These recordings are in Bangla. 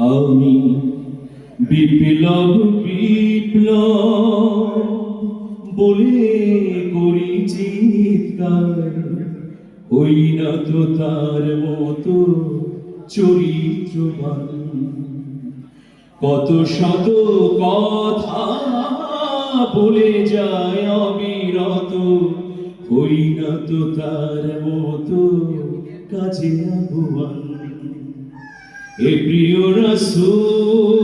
আমি বিপ্লব বিপ্লব বলে করি চিৎকার, হই না তো তার মতো চরিত্রবান। কত শত কথা বলে যায় অবিরত, হই না তো তার মতো কাজে আগুয়ান। হে প্রিয় রাসূল,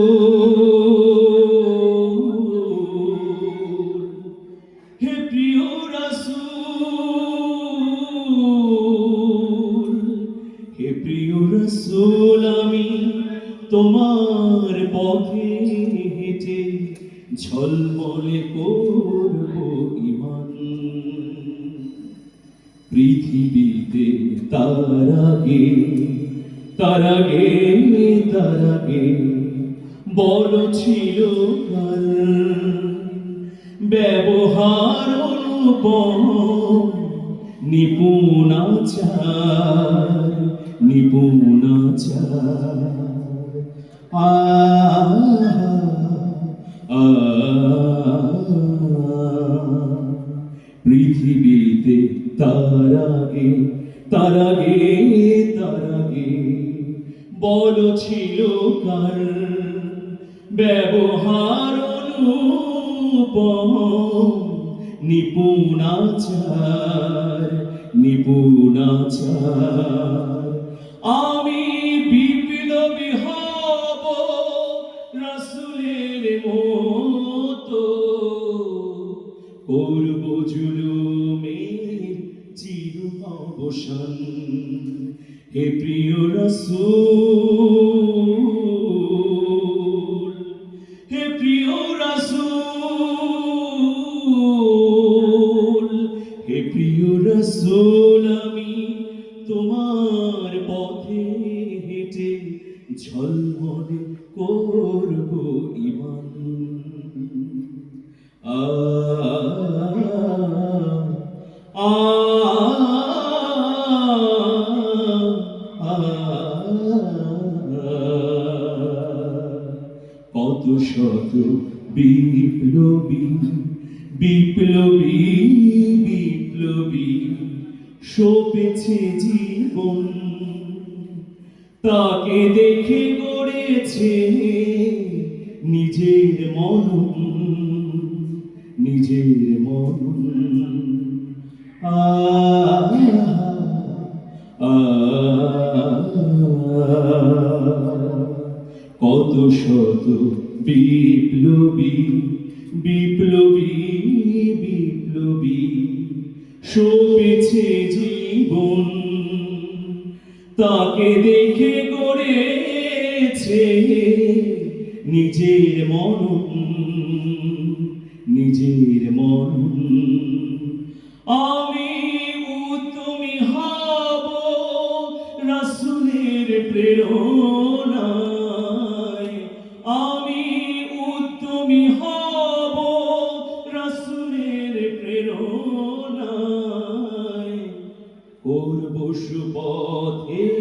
হে প্রিয় রাসূল, হে প্রিয় রাসূল, আমি তোমার পথে হেঁটে ঝলমলে করব ঈমান। পৃথিবীতে তার আগে তার আগে তার আগে বড় ছিল কাল, ব্যবহার অনুপম নিপুণাচার নিপুণাচার। আ আ পৃথিবীতে তার আগে তার আগে তার আগে বল ছিল কার, ব্যবহার অনুপম নিপুণাচার নিপুণাচার। আমি বিপ্লবী হব রাসূলের মতো, করব জুলুমের চির অবসান। হে প্রিয় রাসূল, হে প্রিয় রাসূল, হে প্রিয় রাসূল, আমি তোমার পথে হেঁটে ঝলমলে করব ঈমান। আ আ কত শত বিপ্লবী বিপ্লবী বিপ্লবী সপেছে জীবন, তাকে দেখে গড়েছে নিজের মনন নিজের মনন। আ আ কত শত বিপ্লবী বিপ্লবী বিপ্লবী সপেছে জীবন, তাকে দেখে গড়েছে নিজের মনন নিজের মনন। আমি উদ্যমী হব রাসূলের প্রেরণায়, আমি উদ্যমী হব রাসূলের প্রেরণায়, করব সুপথের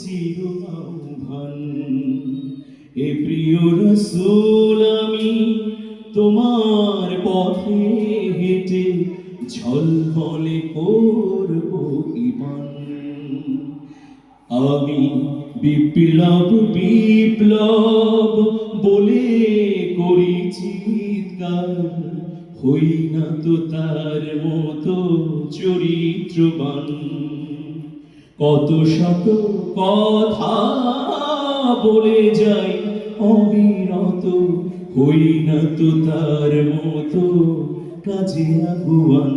চির আহ্বান। হে প্রিয় রাসূল, আমি তোমার পথে হেঁটে ঝলমলে করব ঈমান। আমি বিপ্লব বিপ্লব বলে করি চিৎকার, হই না তো তার মতো চরিত্রবান। কত শত কথা বলে যাই অবিরত, হই না তো তার মতো কাজে আগুয়ান।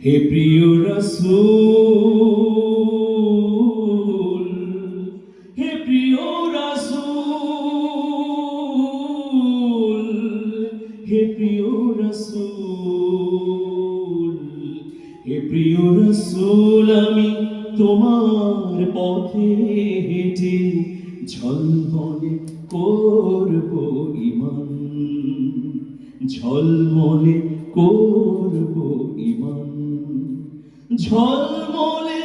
হে প্রিয় রাসূল, হে প্রিয় রাসূল, হে প্রিয় রাসূল, হে প্রিয় রাসূল, আমি তোমার পথে হেঁটে ঝলমলে করব ঈমান। ঝলমলে করব ঈমান, ঝলমলে